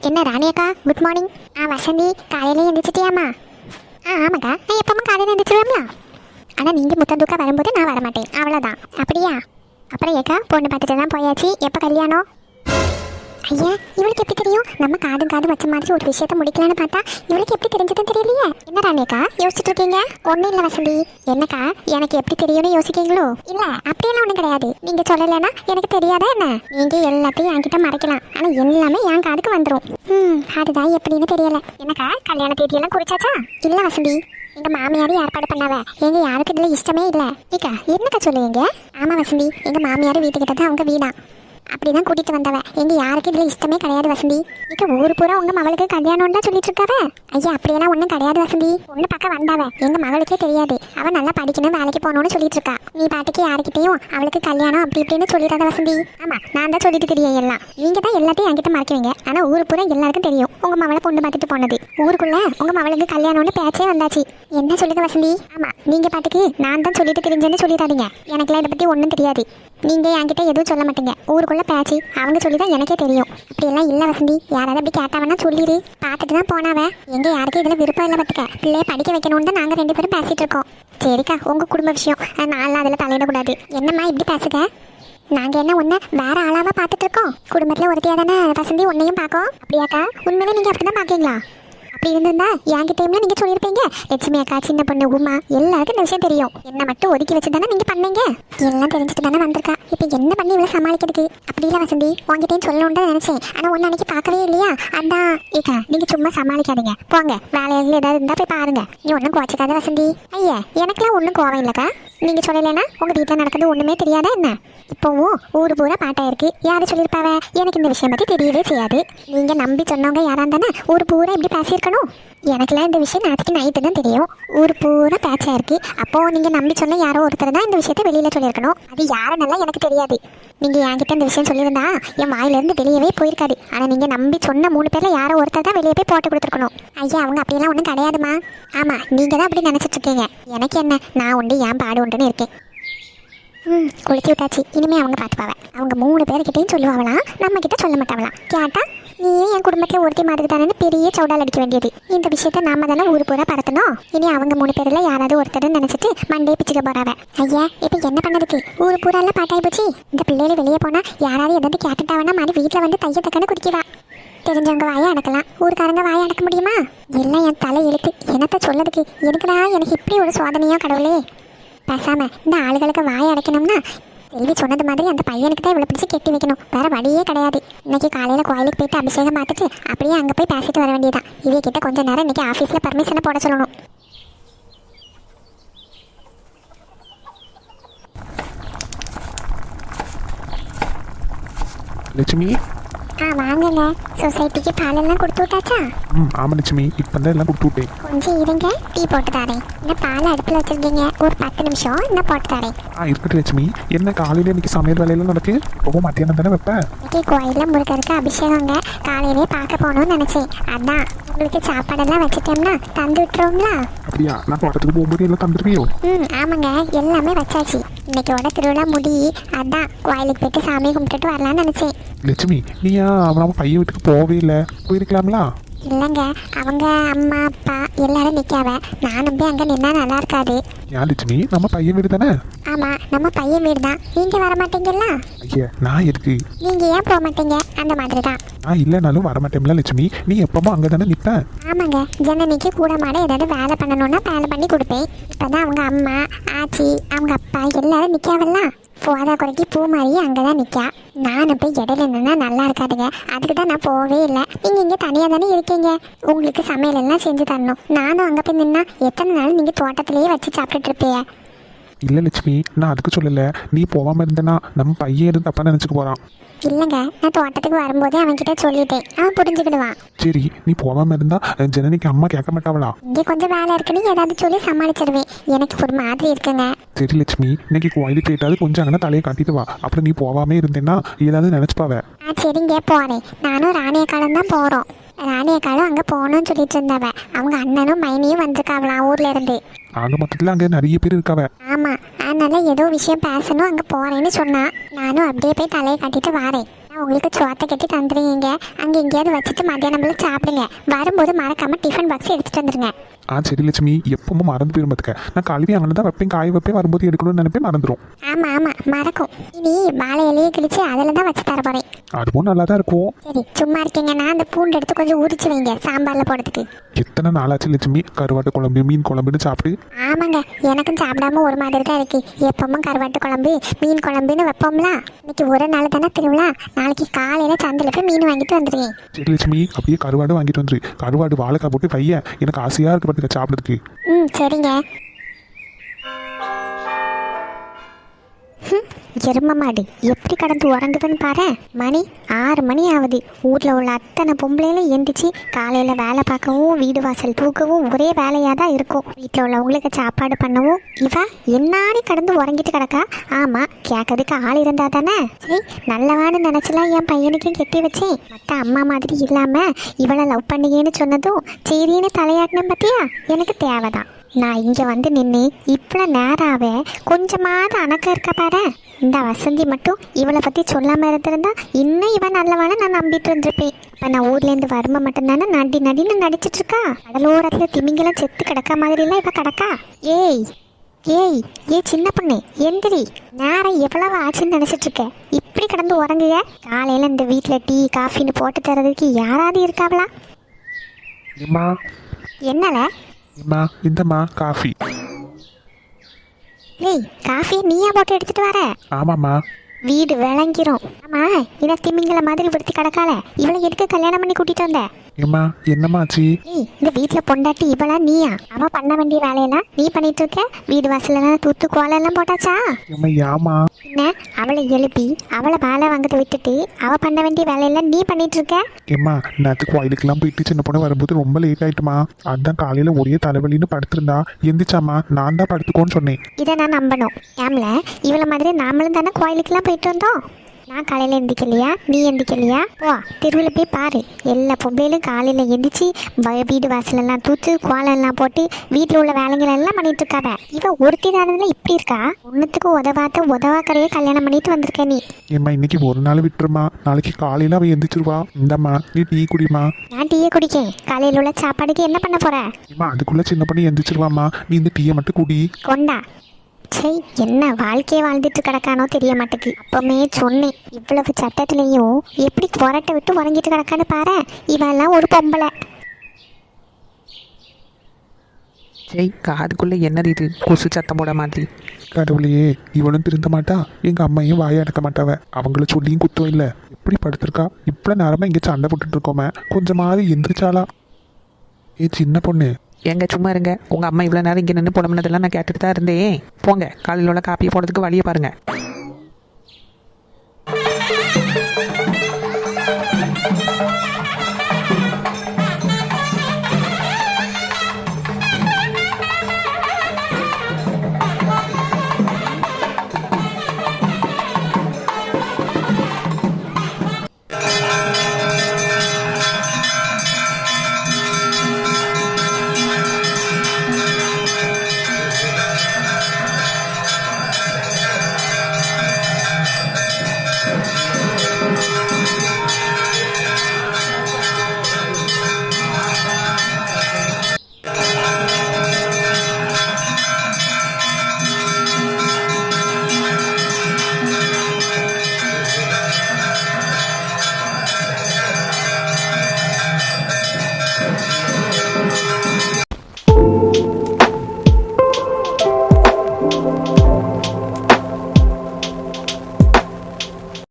என்ன ராணி அக்கா, good morning. Vasanthi, காலையில எழுந்திரிச்சிட்டியாம்மா? ஆமாக்கா, நான் எப்பவும் காலையில் எழுந்திரிச்சிருவேம்ல. ஆனால் நீங்கள் முத்தம் தூக்க வரும்போது நான் வரமாட்டேன், அவ்வளோதான். அப்படியா? அப்புறம் ஏக்கா, பொண்ணு பார்த்துட்டு தான் போயாச்சு. எப்போ கல்யாணம்? ஐயா, இவளுக்கு எப்படி தெரியும்? நம்ம காது வச்ச மாதிரி ஒரு விஷயத்த முடிக்கலான்னு பார்த்தா இவளுக்கு எப்படி தெரிஞ்சதுன்னு தெரியலையே. என்ன ராணியக்கா யோசிச்சுட்டு இருக்கீங்க? ஒன்றும் இல்லை வசந்தி. என்னக்கா, எனக்கு எப்படி தெரியும்னு யோசிக்கீங்களோ? இல்லை, அப்படியெல்லாம் ஒன்றும் கிடையாது. நீங்கள் சொல்லலைன்னா எனக்கு தெரியாதா என்ன? நீங்கள் எல்லாத்தையும் என்கிட்ட மறைக்கலாம், ஆனால் எல்லாமே என் காதுக்கு வந்துடும். அதுதான் எப்படின்னு தெரியல. என்னக்கா, கல்யாண தேதியெல்லாம் குறிச்சாச்சா? இல்லை வசந்தி, எங்க மாமியாரும் ஏற்பாடு பண்ணாவ. எங்க யாருக்கு இதுல இஷ்டமே இல்லை. ஏக்கா, என்னக்கா சொல்லுவீங்க? ஆமா வசந்தி, எங்க மாமியார் வீட்டுக்கிட்ட தான் அவங்க வீடா, அப்படிதான் கூட்டிட்டு வந்தவ. எங்க யாருக்கு இதுல இஷ்டமே கிடையாது வசந்தி. இக்க ஊரு பூரா உங்க மகளுக்கு கல்யாணம் தான் சொல்லிட்டு இருக்காவ. ஐயா, அப்படியெல்லாம் ஒண்ணும் கிடையாது வசந்தி. ஒண்ணு பக்கம் வந்தாவ, எங்க மகளுக்கே தெரியாது. அவ நல்லா படிக்கணும், வேலைக்கு போகணும்னு சொல்லிட்டு இருக்கா. நீ பாட்டுக்கு யாருக்கிட்டையும் அவளுக்கு கல்யாணம் அப்படி இப்படின்னு சொல்லிடாத வசந்தி. ஆமா, நான் தான் சொல்லிட்டு தெரியும் எல்லாம். நீங்க தான் எல்லாத்தையும் என்கிட்ட மறைக்குவீங்க. ஆனா ஊரு பூரா எல்லாருக்கும் தெரியும் உங்க மகளை பொண்ணு பார்த்துட்டு போனது. ஊருக்குள்ள உங்க மகளுக்கு கல்யாணம்னு பேச்சே வந்தாச்சு. என்ன சொல்லுங்க வசந்தி? ஆமா, நீங்க பாட்டுக்கு நான் தான் சொல்லிட்டு தெரிஞ்சேன்னு சொல்லிடாதீங்க. எனக்குலாம் இதை பத்தி ஒன்றும் தெரியாது. நீங்க என்கிட்ட எதுவும் சொல்ல மாட்டீங்க. ஊருக்குள்ள பேச்சு அவங்க சொல்லிதான் எனக்கே தெரியும். அப்படியெல்லாம் இல்ல வசந்தி. யாராவது அப்படி கேட்டாவன்னா சொல்லிடு. பார்த்துட்டு தான் போனாவ. எங்க யாருக்கும் இதுல விருப்பம் இல்லை பார்த்துக்க. பிள்ளைய படிக்க வைக்கணும்னு தான் நாங்க 2 பேரும் பேசிட்டு இருக்கோம். சரிக்கா, உங்க குடும்ப விஷயம், நான்லாம் அதுல தலையிடக்கூடாது. என்னம்மா இப்படி பேசுக? நாங்க என்ன ஒண்ணு வேற ஆளாவா பார்த்துட்டு இருக்கோம்? குடும்பத்துல ஒருத்தியா தானே வசந்தி உன்னையும் பார்க்கும். அப்படியாக்கா? உண்மையிலே நீங்க அப்படிதான் பாக்கீங்களா? அப்படி இருந்திருந்தா என்கிட்டயும்ல நீங்க சொல்லியிருப்பீங்க. லட்சுமி அக்கா, சின்ன பொண்ணு உமா, எல்லாருக்கும் இந்த விஷயம் தெரியும். என்ன மட்டும் ஒதுக்கி வச்சு தானே நீங்க பண்ணீங்க. எல்லாம் தெரிஞ்சுட்டு தானே வந்திருக்கா. இப்ப என்ன பண்ணி இவ்வளவு சமாளிக்கிறதுக்கு? அப்படி இல்ல வசந்தி, உங்ககிட்டயும் சொல்லணும்னு தான் நினைச்சேன். ஆனா ஒன்னு அன்னைக்கு பார்க்கவே இல்லையா, அதான். ஏக்கா, நீங்க சும்மா சமாளிக்காதீங்க. போங்க, வேலையில ஏதாவது இருந்தா போய் பாருங்க. நீ ஒன்னும் குறைச்சிக்காத வசந்தி. ஐயா, எனக்கெல்லாம் ஒன்றும் கோவம் இல்லக்கா. நீங்க சொல்லலைன்னா உங்க வீட்டில் நடக்கிறது ஒண்ணுமே தெரியாதா என்ன? இப்போவும் ஊரு பூரா பாட்டாயிருக்கு. யாரு சொல்லியிருப்பாவ? எனக்கு இந்த விஷயம் பத்தி தெரியவே செய்யாது. நீங்க நம்பி சொன்னவங்க யாரா இருந்தானே ஊரு பூரா இப்படி பேசியிருக்கணும். எனக்குலாம் இந்த விஷயம் நாளைக்கு நைட்டு தான் தெரியும். ஊர் பூரா பேச்சா இருக்கு. அப்போ நீங்க நம்பி சொன்ன யாரோ ஒருத்தர் தான் இந்த விஷயத்த வெளியில சொல்லியிருக்கணும். அது யாருன்னெல்லாம் எனக்கு தெரியாது. நீங்க என்கிட்ட இந்த விஷயம் சொல்லியிருந்தா என் வாயிலிருந்து வெளியவே போயிருக்காது. ஆனா நீங்க நம்பி சொன்ன 3 பேர்ல யாரோ ஒருத்தர் தான் வெளியே போய் போட்டு கொடுத்துருக்கணும். ஐயா, அவங்க அப்படியெல்லாம் ஒன்றும் கிடையாதுமா. ஆமா, நீங்க தான் அப்படி நினைச்சிட்டு இருக்கீங்க. எனக்கு என்ன, நான் உண்டு என் பாடு உண்டுன்னு இருக்கேன். குளிச்சு விட்டாச்சு. இனிமே அவங்க பார்த்துப்பாவ. அவங்க 3 பேர்கிட்டையும் சொல்லுவாங்களாம், நம்ம கிட்ட சொல்ல மாட்டாங்களாம். கேட்டா நீயும் என் குடும்பத்துல ஒருத்தி மாதிரி தானே பெரிய சவுடால் அடிக்க வேண்டியது. இந்த விஷயத்த நாம தானே ஊரு பூரா பரத்தணும். இனி அவங்க 3 பேர்ல யாராவது ஒருத்தர் நினைச்சிட்டு மண்டே பிச்சுக்க போறாவ. ஐயா, இப்ப என்ன பண்ணதுக்கு? ஊரு பூரா எல்லாம் பாட்டாய் போச்சு. இந்த பிள்ளைகளை வெளியே போனா யாராவது எதாவது கேட்டுட்டாவனா மாதிரி வீட்டுல வந்து தைய தக்கன்னு குடிக்குவா. தெரிஞ்சவங்க வாயை அடக்கலாம், ஊருக்காரங்க வாயை அடக்க முடியுமா? எல்லாம் என் தலை எழுத்து. என்னத்த சொல்லதுக்கு? எதுக்குடா எனக்கு இப்படி ஒரு சோதனையோ கடவுளே? பேசாம இந்த ஆளுகளுக்கு வாயை அடைக்கணும்னா செல்வி சொன்னது மாதிரி அந்த பையனுக்கு தான் இவ்வளோ பிடிச்சி கெட்டி வைக்கணும். வேற வழியே கிடையாது. இன்னைக்கு காலையில் கோயிலுக்கு போயிட்டு அபிஷேகம் பார்த்துட்டு அப்படியே அங்கே போய் பேசிட்டு வர வேண்டியதான். இவ கிட்ட கொஞ்ச நேரம் இன்னைக்கு ஆஃபீஸில் பர்மிஷனை போட சொல்லணும். லட்சுமி, வாங்குங்க. சொசைட்டிக்கு பாலெல்லாம் கொடுத்து விட்டாச்சா? ஆமாம் லட்சுமி, இப்போ தான் எல்லாம் கொடுத்து விட்டேன். கொஞ்சம் இருங்க, டீ போட்டு தரேன். இந்த பால் அடுப்பில் வச்சுருக்கீங்க, ஒரு 10 நிமிஷம் நான் போட்டு தரேன். இருக்கட்டும் லட்சுமி. என்ன காலையில் இன்னைக்கு சமையல் வேலையெல்லாம் நடக்கு? ரொம்ப மத்தியானம் தானே வைப்பேன். இன்னைக்கு கோயிலில் முருகருக்கு அபிஷேகங்க. காலையிலே பார்க்க போகணும்னு நினச்சேன். அதான் உங்களுக்கு சாப்பாடெல்லாம் வச்சுட்டோம்னா தந்து விட்டுருவோங்களா? அப்படியா? நான் தோட்டத்துக்கு போகும்போது எல்லாம் தந்துருவியோ? ஆமாங்க, எல்லாமே வச்சாச்சு. இன்னைக்கோட திருவிழா முடி. அதான் கோயிலுக்கு போயிட்டு சாமி கும்பிட்டுட்டு வரலான்னு நினச்சேன். லட்சுமி, நீயா நம்ம பையன் வீட்டுக்கு போகவே இல்லை? போயிருக்கலாம்ல? இல்லைங்க, அவங்க அம்மா அப்பா எல்லாரும் நிற்காவ. நானும் போய் அங்கே நின்னா நல்லா இருக்காது. ஏன் லட்சுமி, நம்ம பையன் வீடு தானே? ஆமாம், நம்ம பையன் வீடு தான். நீங்கள் வர மாட்டீங்களா? ஐயா, நான் எதுக்கு? நீங்கள் ஏன் போக மாட்டீங்க? அந்த மாதிரி தான். நான் இல்லைனாலும் வர மாட்டேன்ல லட்சுமி. நீ எப்பவும் அங்கே தானே நிற்பேன். ஆமாங்க, ஜனனிக்கு கூட மாட ஏதாவது வேலை பண்ணணும்னா வேலை பண்ணி கொடுப்பேன். இப்போ தான் அவங்க அம்மா ஆச்சி அவங்க அப்பா எல்லாரும் நிற்காவல்லாம். போதா குறைக்கு பூ மாதிரி அங்கே தான் நிற்கா. நானும் போய் இடையில நின்னா நல்லா இருக்காதுங்க. அதுக்கு தான் நான் போகவே இல்லை. நீங்கள் இங்கே தனியாக தானே இருக்கீங்க. உங்களுக்கு சமையல் எல்லாம் செஞ்சு தரணும். நானும் அங்கே போய் நின்னா எத்தனை நாள் நீங்கள் தோட்டத்திலேயே வச்சு சாப்பிட்டுட்டு இருப்பீங்க. இல்லை லட்சுமி, நான் அதுக்கு சொல்லலை. நீ போகாமல் இருந்தேன்னா நம்ம பையன் எதுவும் தப்பாக நினச்சிக்க போகிறான். இல்லைங்க, நான் தோட்டத்துக்கு வரும்போதே அவன்கிட்ட சொல்லிட்டேன். அவன் புரிஞ்சுக்கிடுவான். சரி, நீ போகாமல் இருந்தா ஜனனிக்கு அம்மா கேட்க மாட்டாவளா? இங்கே கொஞ்சம் வேலை இருக்குன்னு ஏதாவது சொல்லி சமாளிச்சிடுவேன். எனக்கு ஒரு மாதிரி இருக்குங்க. சரி லட்சுமி, இன்னைக்கு கோயிலுக்கு போயிட்டாவது கொஞ்சம் அங்கே தலையை காட்டிட்டு வா. அப்புறம் நீ போகாமே இருந்தேன்னா ஏதாவது நினச்சிப்பாவ. சரிங்க, போகிறேன். நானும் ராணியக்காலம் தான் போகிறோம். ராணியக்காலும் அங்கே போகணும்னு சொல்லிட்டு இருந்தாவ. அவங்க அண்ணனும் மைனியும் வந்திருக்காவலாம் ஊர்ல இருந்து. ஆக மொத்தத்தில் அங்கே நிறைய பேர் இருக்காவ. ஆமாம், அதனால ஏதோ விஷயம் பேசணும், அங்கே போகிறேன்னு சொன்னா. நானும் அப்படியே போய் தலையை கட்டிட்டு வாரேன். நான் உங்களுக்கு சோத்தை கட்டி தந்துடுவீங்க. அங்கே எங்கேயாவது வச்சுட்டு மத்தியானம் போல சாப்பிடுங்க. வரும்போது மறக்காம டிஃபன் பாக்ஸ் எடுத்துட்டு வந்துருங்க. சரி லட்சுமி, எப்பவும் மறந்து போயிரும் பார்த்துக்க. நான் கழுவி அங்கே தான் வைப்பேன், காய வைப்பேன், வரும்போது எடுக்கணும்னு நினைப்பேன், மறந்துடும். ஆமாம் மறக்கும். இனி வாழை இலையை கிழிச்சு அதில் தான் வச்சு தர போகிறேன். அதுவும் நல்லா தான் இருக்கும். சரி சும்மா இருக்கீங்கன்னா அந்த பூண்டு எடுத்து கொஞ்சம் உரிச்சு வைங்க சாம்பாரில் போடுறதுக்கு. எத்தனை நாளாச்சு லட்சுமி கருவாட்டு குழம்பு மீன் குழம்புன்னு சாப்பிட்டு? ஆமாங்க, எனக்கும் சாப்பிடாம ஒரு மாதிரி தான் இருக்கு. எப்பவும் கருவாட்டு குழம்பு மீன் குழம்புன்னு வைப்போம்ல. இன்னைக்கு ஒரு நாள் தானே திருவிழா. நாளைக்கு காலையில் சந்தையில் போய் மீன் வாங்கிட்டு வந்துடுவேன். சரி லட்சுமி, அப்படியே கருவாடு வாங்கிட்டு வந்துரு. கருவாடு வாழைக்காய் போட்டு பைய எனக்கு ஆசையாக இருக்கு பார்த்துக்க சாப்பிட்றதுக்கு. சரிங்க. எரும மாடு எப்படி கடந்து உறங்குதுன்னு பாரு. மணி 6 மணி ஆகுது. ஊரில் உள்ள அத்தனை பொம்பளையிலும் எந்திரிச்சு காலையில் வேலை பார்க்கவும் வீடு வாசல் தூக்கவும் ஒரே வேலையாக தான் இருக்கும். வீட்டில் உள்ளவங்களுக்கு சாப்பாடு பண்ணவும் இவ என்னாடி கடந்து உறங்கிட்டு கிடக்கா. ஆமாம், கேட்கறதுக்கு ஆள் இருந்தா தானே. சரி நல்லவான்னு நினச்சலாம் என் பையனுக்கும் கெட்டி வச்சேன். மற்ற அம்மா மாதிரி இல்லாமல் இவளை லவ் பண்ணிக்கேன்னு சொன்னதும் சரின்னு தலையாட்டினேன் பார்த்தியா. எனக்கு தேவைதான். நான் இங்கே வந்து நின்று இவ்வளோ நேராவே கொஞ்சமாவது அணக்கம் இருக்க பாரு. இந்த வசந்தி மட்டும் இவளை பற்றி சொல்லாமல் இருந்திருந்தா இன்னும் இவன் நல்லவான நான் நம்பிட்டு இருந்திருப்பேன். இப்போ நான் ஊர்லேருந்து வரும்ப மட்டும்தானே நடின்னு நடிச்சிட்டு இருக்கா. கடலோரத்தில் திமிங்கெல்லாம் செத்து கிடக்க மாதிரிலாம் இவ கிடக்கா. ஏய் ஏய் ஏ சின்ன பொண்ணு எந்திரி. நேரம் எவ்வளவு ஆச்சுன்னு நினச்சிட்டு இருக்க. இப்படி கிடந்து உறங்குக. காலையில் இந்த வீட்டில் டீ காஃபின்னு போட்டு தரதுக்கு யாராவது இருக்காவளா? என்னல இந்தம்மா காஃபி. ஏய் காஃபி நீயா போட்டு எடுத்துட்டு வர? ஆமாம்மா. வீடு விளங்கிரும். ஆமா இதை திமிங்கல மாதிரி விடுத்தி கிடக்கால. இவளை எதுக்கு கல்யாணம் பண்ணி கூட்டிட்டு வந்த? ஏம்மா என்னம்மாச்சு? ஏய் இந்த வீட்டில் பொண்டாட்டி இவளா நீயா? அவ பண்ண வேண்டிய வேலையெல்லாம் நீ பண்ணிட்டு இருக்க. வீடு வாசலெல்லாம் தூத்து கோலெல்லாம் போட்டாச்சா? ஏமா என்ன அவளை எழுப்பி அவளை வேலை வாங்கத்தை விட்டுட்டு அவ பண்ண வேண்டிய வேலையெல்லாம் நீ பண்ணிட்டு இருக்க? ஏம்மா நேற்று கோயிலுக்கெல்லாம் போயிட்டு சின்ன பொண்ணு வரும்போது ரொம்ப லேட் ஆயிட்டுமா. அதான் காலையில் ஒரே தலைவலின்னு படுத்திருந்தா. எந்திரிச்சாம்மா நான் தான் படுத்துக்கோன்னு சொன்னேன். இதை நான் நம்பணும். ஏம்ல இவளை மாதிரி நாமளும் தானே கோயிலுக்கெல்லாம் போயிட்டு வந்தோம். நான் காலையில் எந்திக்கலையா நீ எந்திக்கலையா? ஓ திருவிழா போய் பாரு. எல்லா பொம்பளையிலும் காலையில் எந்திரிச்சு வீடு வாசலெல்லாம் தூத்து கோலெல்லாம் போட்டு வீட்டில் உள்ள வேலைங்களெல்லாம் பண்ணிட்டு இருக்காத. இவன் ஒருத்தி தானதுல இப்படி இருக்கா. ஒன்றுத்துக்கு உதவாக்கறையே கல்யாணம் பண்ணிட்டு வந்திருக்க நீ. ஏம்மா இன்னைக்கு ஒரு நாள் விட்டுருமா, நாளைக்கு காலையில் அவள் எந்திரிச்சிருவா. இந்தம்மா நீ டீ குடிமா. நான் டீயை குடிக்கேன். காலையில் உள்ள சாப்பாடுக்கு என்ன பண்ண போற? ஏம்மா அதுக்குள்ளே சின்ன பண்ணி எந்திரிச்சிருவாம்மா, நீ இந்த டீயை மட்டும் குடி. கொண்டா. சரி என்ன வாழ்க்கையை வாழ்ந்துட்டு கிடக்கானோ தெரிய மாட்டேக்கு. அப்பமே சொன்னேன் இவ்வளவு சட்டத்திலையும் எப்படி புரட்டை விட்டு உறங்கிட்டு கிடக்கான்னு பாரு. இவெல்லாம் ஒரு பொம்பளை. சரி காதுக்குள்ளே என்னது இது கொசு சத்தம் போட மாதிரி. கடவுளையே, இவளும் திருந்த மாட்டா, எங்கள் அம்மையும் வாயை அடக்க மாட்டாவ. அவங்கள சொல்லியும் குத்தம் இல்லை. எப்படி படுத்திருக்கா. இவ்வளோ நேரமாக இங்கே சண்டை போட்டுட்டு இருக்கோமே, கொஞ்சமாவது எந்திரிச்சாளா? ஏ சின்ன பொண்ணு எங்க சும்மா இருங்க. உங்கள் அம்மா இவ்வளோ நேரம் இங்கே நின்று புலம்புனதெல்லாம் நான் கேட்டுட்டு தான் இருந்தேன். போங்க காலையில் உள்ள காப்பியை போடுறதுக்கு வழியை பாருங்கள்.